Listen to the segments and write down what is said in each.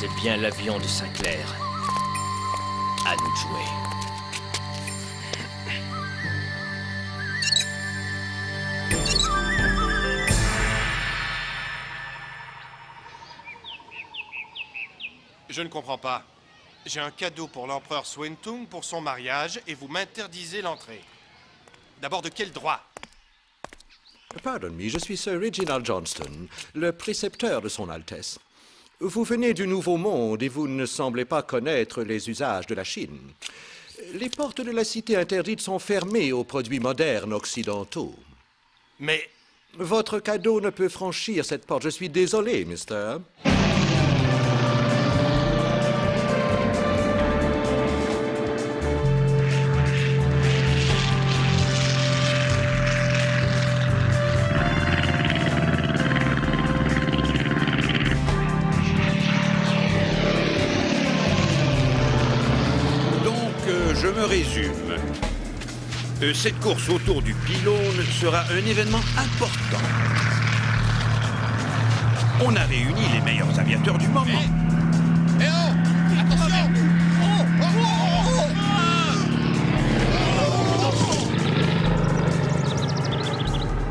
C'est bien l'avion de Sinclair. À nous de jouer. Je ne comprends pas. J'ai un cadeau pour l'empereur Swentung pour son mariage et vous m'interdisez l'entrée. D'abord, de quel droit? Pardon, je suis Sir Reginald Johnston, le précepteur de son Altesse. Vous venez du Nouveau Monde et vous ne semblez pas connaître les usages de la Chine. Les portes de la cité interdite sont fermées aux produits modernes occidentaux. Mais... Votre cadeau ne peut franchir cette porte. Je suis désolé, mister. Je me résume. Cette course autour du pylône sera un événement important. On a réuni les meilleurs aviateurs du moment. Eh oh! Attention!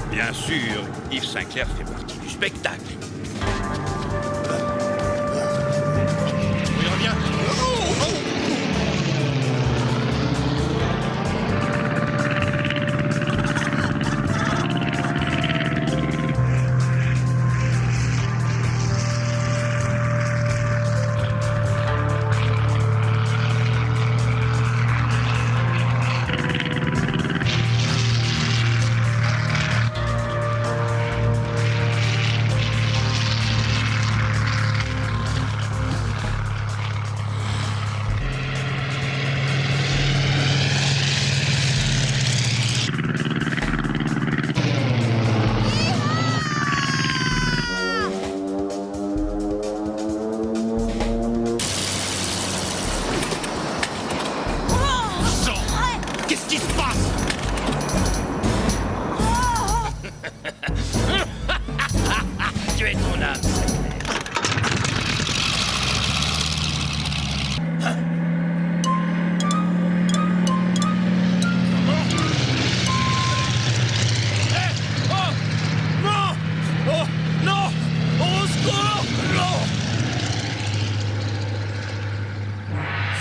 Bien sûr, Yves Sinclair fait partie du spectacle. Il revient.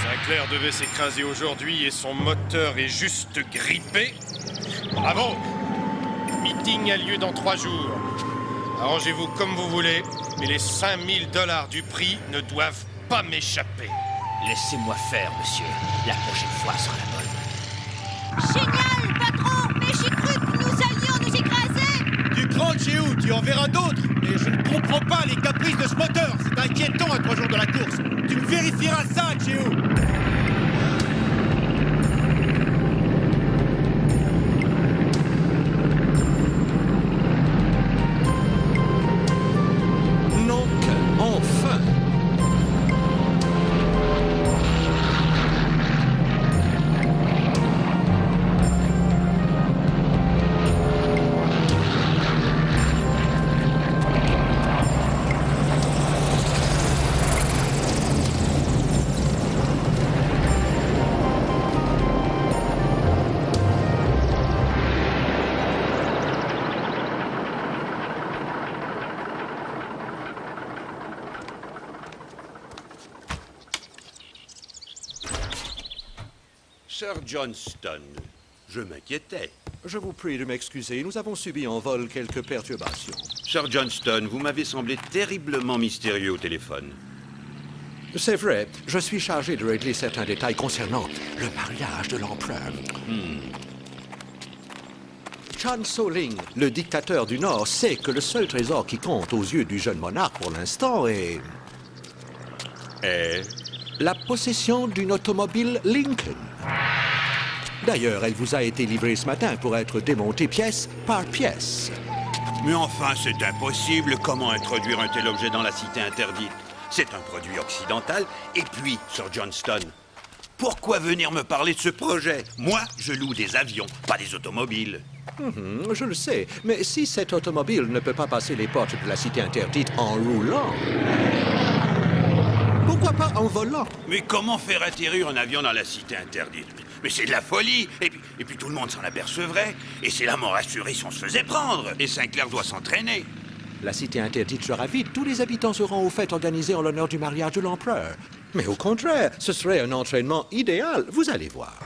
Sinclair devait s'écraser aujourd'hui et son moteur est juste grippé. Bravo! Meeting a lieu dans 3 jours. Arrangez-vous comme vous voulez, mais les 5000 $ du prix ne doivent pas m'échapper. Laissez-moi faire, monsieur. La prochaine fois sera la bonne. Génial, patron! Mais j'ai cru que nous allions nous écraser! Du grand Chéou, tu en verras d'autres. Mais je ne comprends pas les caprices de ce moteur. C'est inquiétant à 3 jours de la course. Tu me vérifieras ça, Chéou. Sir Johnston, je m'inquiétais. Je vous prie de m'excuser, nous avons subi en vol quelques perturbations. Sir Johnston, vous m'avez semblé terriblement mystérieux au téléphone. C'est vrai, je suis chargé de régler certains détails concernant le mariage de l'empereur. Chan So-ling, le dictateur du Nord, sait que le seul trésor qui compte aux yeux du jeune monarque pour l'instant est... la possession d'une automobile Lincoln. D'ailleurs, elle vous a été livrée ce matin pour être démontée pièce par pièce. Mais enfin, c'est impossible. Comment introduire un tel objet dans la cité interdite? C'est un produit occidental. Et puis, Sir Johnston, pourquoi venir me parler de ce projet? Moi, je loue des avions, pas des automobiles. Je le sais, mais si cette automobile ne peut pas passer les portes de la cité interdite en roulant, pourquoi pas en volant? Mais comment faire atterrir un avion dans la cité interdite? Mais c'est de la folie. Et puis tout le monde s'en apercevrait. Et c'est la mort assurée si on se faisait prendre. Et Sinclair doit s'entraîner. La cité interdite sera vide, tous les habitants seront aux fêtes organisées en l'honneur du mariage de l'empereur. Mais au contraire, ce serait un entraînement idéal, vous allez voir.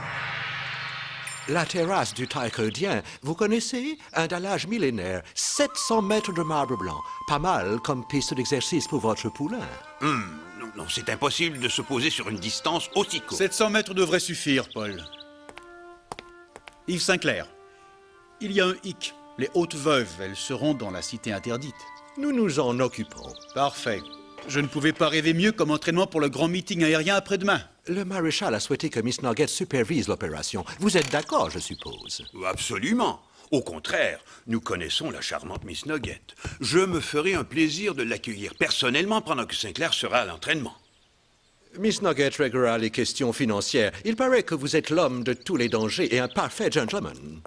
La terrasse du Taïkodien, vous connaissez? Un dallage millénaire, 700 mètres de marbre blanc. Pas mal comme piste d'exercice pour votre poulain. Non, c'est impossible de se poser sur une distance aussi courte. 700 mètres devrait suffire, Paul. Yves Sinclair, il y a un hic. Les hautes veuves, elles seront dans la cité interdite. Nous nous en occupons. Parfait. Je ne pouvais pas rêver mieux comme entraînement pour le grand meeting aérien après-demain. Le maréchal a souhaité que Miss Nugget supervise l'opération. Vous êtes d'accord, je suppose? Absolument. Au contraire, nous connaissons la charmante Miss Nugget. Je me ferai un plaisir de l'accueillir personnellement pendant que Sinclair sera à l'entraînement. Miss Nugget réglera les questions financières. Il paraît que vous êtes l'homme de tous les dangers et un parfait gentleman.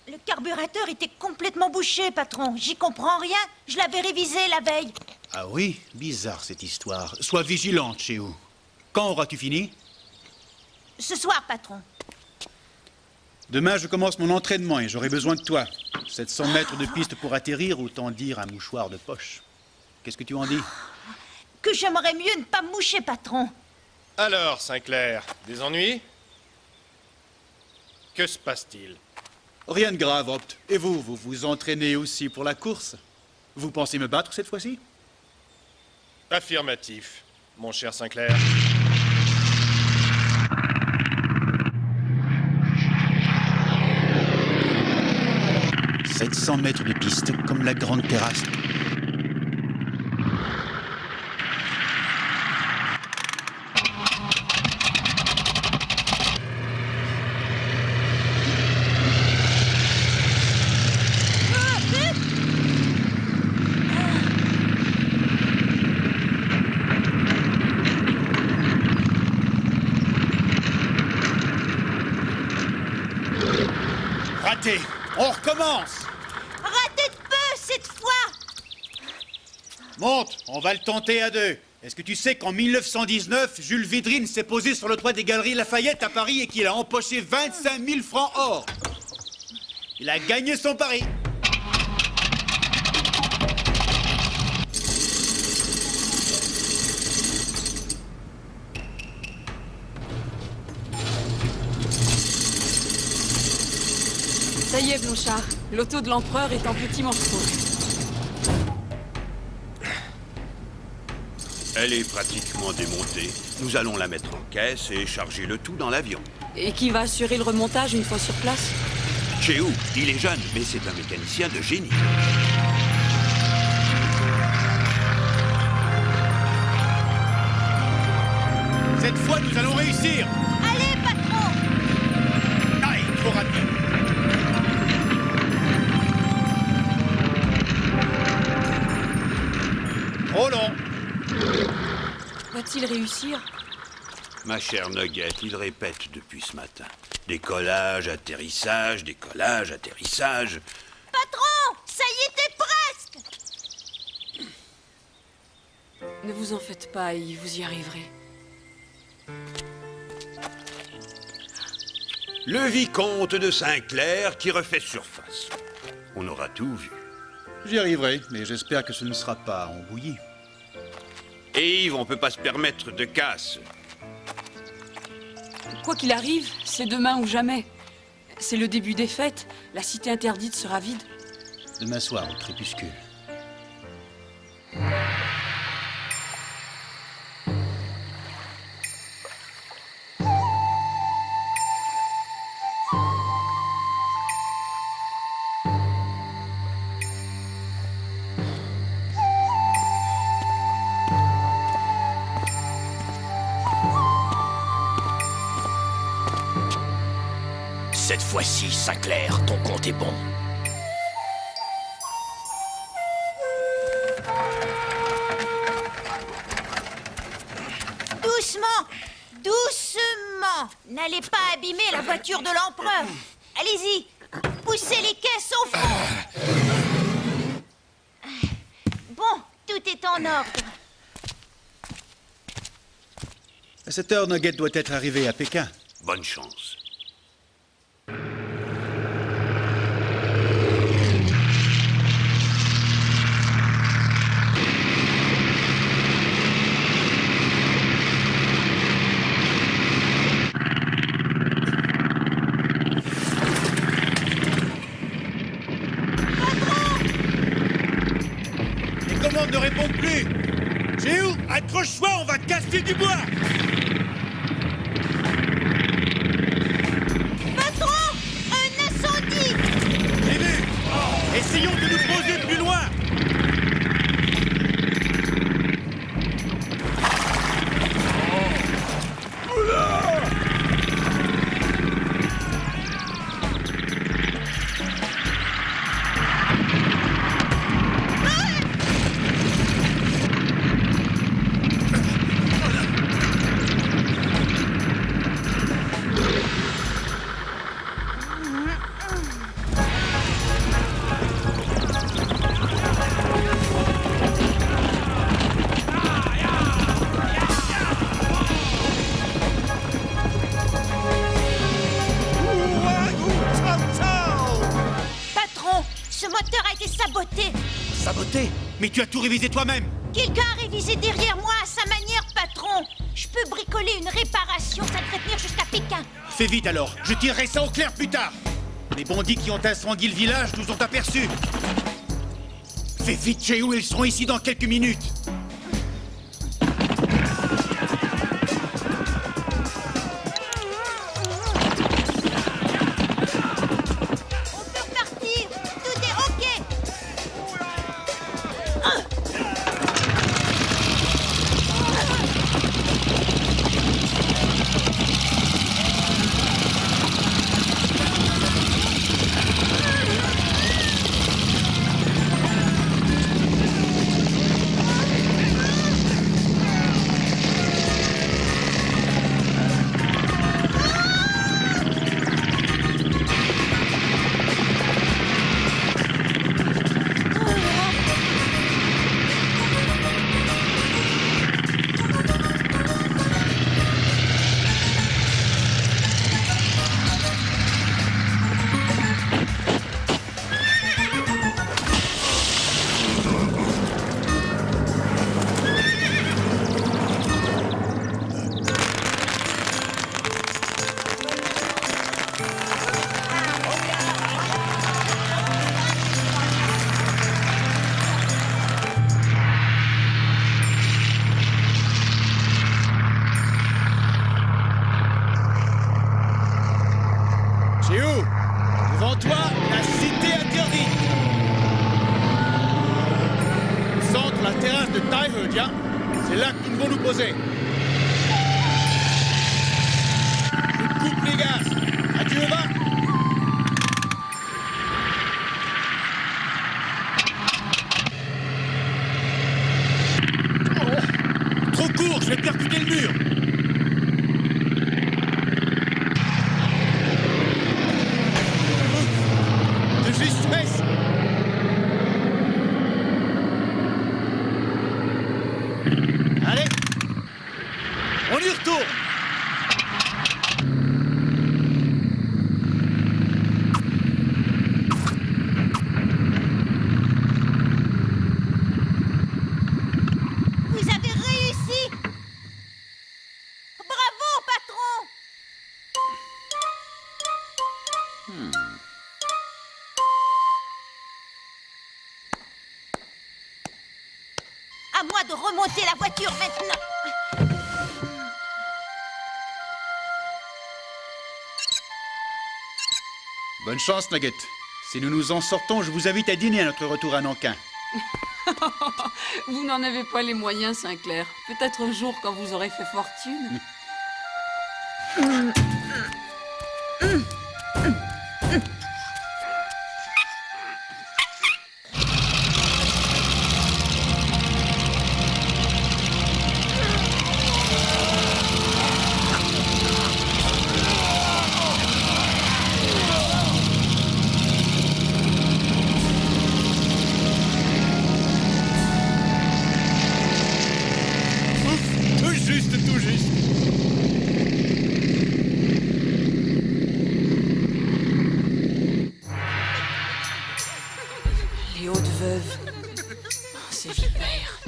Le carburateur était complètement bouché, patron. J'y comprends rien. Je l'avais révisé la veille. Ah oui, bizarre cette histoire. Sois vigilante, Chéou. Quand auras-tu fini? Ce soir, patron. Demain, je commence mon entraînement et j'aurai besoin de toi. 700 mètres de piste pour atterrir, autant dire un mouchoir de poche. Qu'est-ce que tu en dis? Que j'aimerais mieux ne pas me moucher, patron. Alors, Sinclair, des ennuis? Que se passe-t-il? Rien de grave, Opt. Et vous vous entraînez aussi pour la course? Vous pensez me battre cette fois-ci? Affirmatif, mon cher Sinclair. « 700 mètres de piste, comme la grande terrasse. » Raté. On recommence. Raté de peu cette fois. Monte, on va le tenter à deux. Est-ce que tu sais qu'en 1919, Jules Vidrine s'est posé sur le toit des Galeries Lafayette à Paris et qu'il a empoché 25 000 francs or? Il a gagné son pari. Ça y est, Blanchard. L'auto de l'empereur est en petits morceaux. Elle est pratiquement démontée. Nous allons la mettre en caisse et charger le tout dans l'avion. Et qui va assurer le remontage une fois sur place? Chéou, il est jeune, mais c'est un mécanicien de génie. Cette fois, nous allons réussir. Allez, patron. Aïe, trop rapide. Trop long. Va-t-il réussir? Ma chère Nugget, il répète depuis ce matin. Décollage, atterrissage, décollage, atterrissage. Patron, ça y était presque. Ne vous en faites pas, Yves, vous y arriverez. Le vicomte de Sinclair qui refait surface. On aura tout vu. J'y arriverai, mais j'espère que ce ne sera pas en bouillie. Et Yves, on peut pas se permettre de casse. Quoi qu'il arrive, c'est demain ou jamais. C'est le début des fêtes. La cité interdite sera vide. Demain soir, au crépuscule. Cette fois-ci, Sinclair, ton compte est bon. Doucement, doucement. N'allez pas abîmer la voiture de l'empereur. Allez-y, poussez les caisses au fond. Bon, tout est en ordre. À cette heure, Nugget doit être arrivé à Pékin. Bonne chance. Les commandes ne répondent plus. Géo, accroche-toi, on va casser du bois. Patron, un incendie. J'ai vu. Essayons de nous poser plus loin. Patron, ce moteur a été saboté. Saboté. Mais tu as tout révisé toi-même. Quelqu'un a révisé derrière moi à sa manière, patron. Je peux bricoler une réparation, ça devrait tenir jusqu'à Pékin. Fais vite alors, je tirerai ça au clair plus tard. Les bandits qui ont incendié le village nous ont aperçus. Fais vite, Géo, ils seront ici dans quelques minutes. On peut repartir, tout est OK. Géo, devant toi, la cité interdite. Au centre, la terrasse de Taihejiang. C'est là que nous devons nous poser. Je coupe les gaz. Adieu, va. Oh, trop court, je vais percuter le mur. De justesse. Allez, on y retourne. moi de remonter la voiture maintenant. Bonne chance, Nugget. Si nous nous en sortons, je vous invite à dîner à notre retour à Nankin. Vous n'en avez pas les moyens, Sinclair. Peut-être un jour quand vous aurez fait fortune. Tout juste, tout juste. Les Hautes-Veuves. Ces vipères.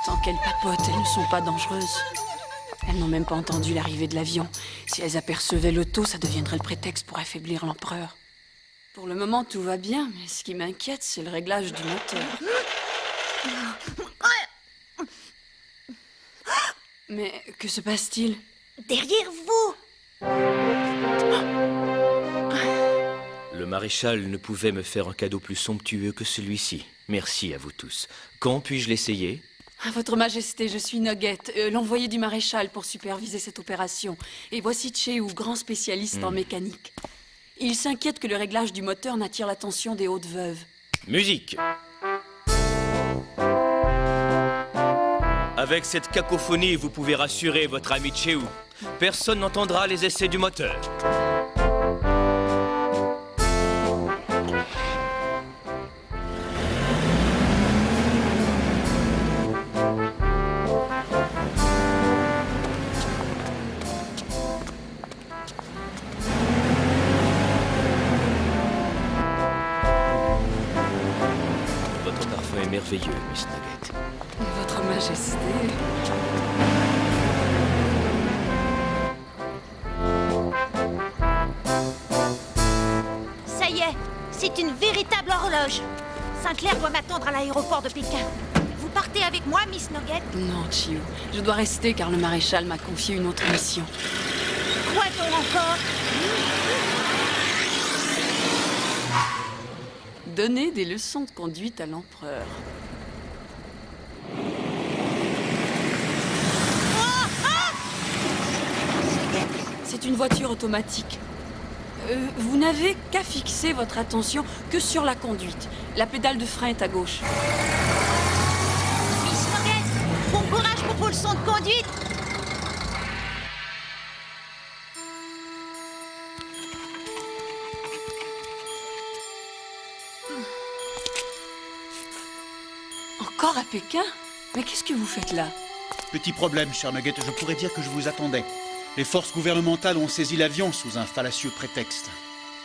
Tant qu'elles papotent, elles ne sont pas dangereuses. Elles n'ont même pas entendu l'arrivée de l'avion. Si elles apercevaient l'auto, ça deviendrait le prétexte pour affaiblir l'empereur. Pour le moment, tout va bien, mais ce qui m'inquiète, c'est le réglage du moteur. Mais que se passe-t-il? Derrière vous. Le maréchal ne pouvait me faire un cadeau plus somptueux que celui-ci. Merci à vous tous. Quand puis-je l'essayer? Ah, Votre Majesté, je suis Nugget, l'envoyé du maréchal pour superviser cette opération. Et voici Chew, grand spécialiste en mécanique. Il s'inquiète que le réglage du moteur n'attire l'attention des Hautes-Veuves. Musique! Avec cette cacophonie, vous pouvez rassurer votre ami Chew. Personne n'entendra les essais du moteur. Votre parfum est merveilleux, Miss Nugget. Votre Majesté... Ça y est, c'est une véritable horloge. Sinclair doit m'attendre à l'aéroport de Pékin. Vous partez avec moi, Miss Nugget? Non, Chew, je dois rester car le maréchal m'a confié une autre mission. Quoi donc encore? Donner des leçons de conduite à l'empereur. C'est une voiture automatique. Vous n'avez qu'à fixer votre attention que sur la conduite. La pédale de frein est à gauche. Miss Nugget, bon courage pour vos leçons de conduite. Encore à Pékin? Mais qu'est-ce que vous faites là? Petit problème, cher Nugget, je pourrais dire que je vous attendais. Les forces gouvernementales ont saisi l'avion sous un fallacieux prétexte.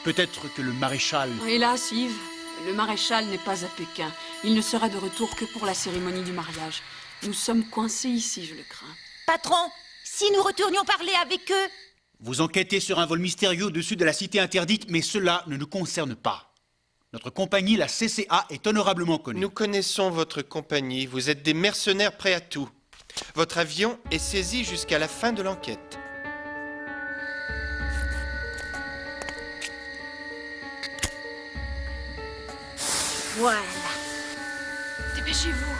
Peut-être que le maréchal... Hélas, Yves, le maréchal n'est pas à Pékin. Il ne sera de retour que pour la cérémonie du mariage. Nous sommes coincés ici, je le crains. Patron, si nous retournions parler avec eux... Vous enquêtez sur un vol mystérieux au-dessus de la cité interdite, mais cela ne nous concerne pas. Notre compagnie, la CCA, est honorablement connue. Nous connaissons votre compagnie. Vous êtes des mercenaires prêts à tout. Votre avion est saisi jusqu'à la fin de l'enquête. Voilà. Dépêchez-vous.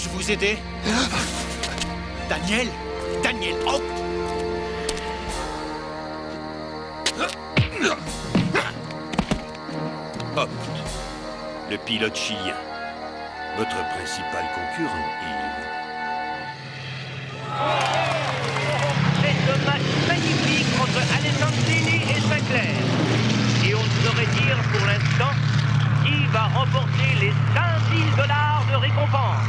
Puis-je vous aider? Daniel? Daniel, oh! Hop, le pilote chilien. Votre principal concurrent, Yves. C'est un match magnifique entre Alessandrini et Sinclair. Et on ne saurait dire pour l'instant qui va remporter les 5 000 $ de récompense.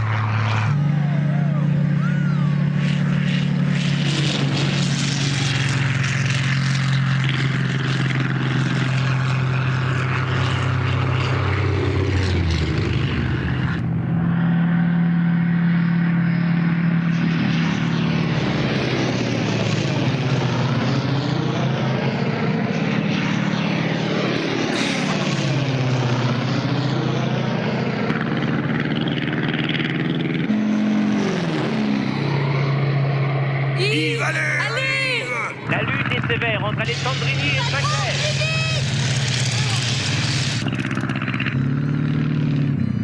La lutte est sévère entre Alessandrini et Sinclair.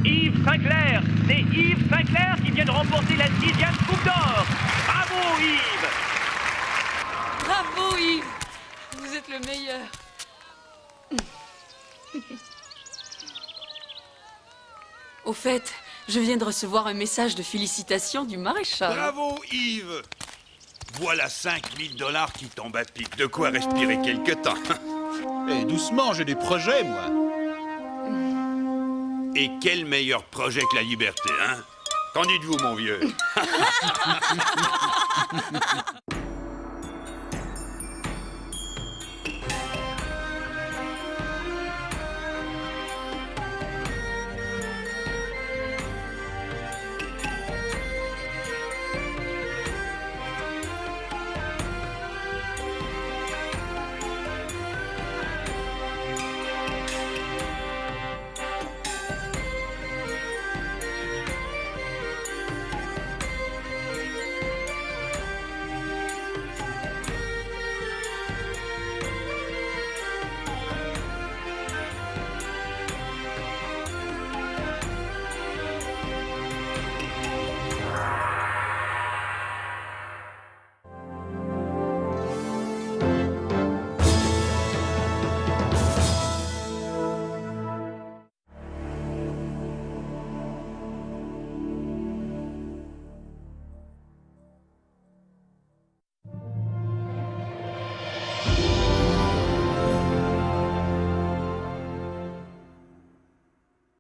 Yves Sinclair, c'est Yves Sinclair qui vient de remporter la 6e Coupe d'Or. Bravo Yves! Bravo Yves! Vous êtes le meilleur. Au fait, je viens de recevoir un message de félicitations du maréchal. Bravo, Yves! Voilà 5 000 $ qui tombent à pic. De quoi respirer quelque temps. Eh, doucement, j'ai des projets, moi. Et quel meilleur projet que la liberté, hein? Qu'en dites-vous, mon vieux?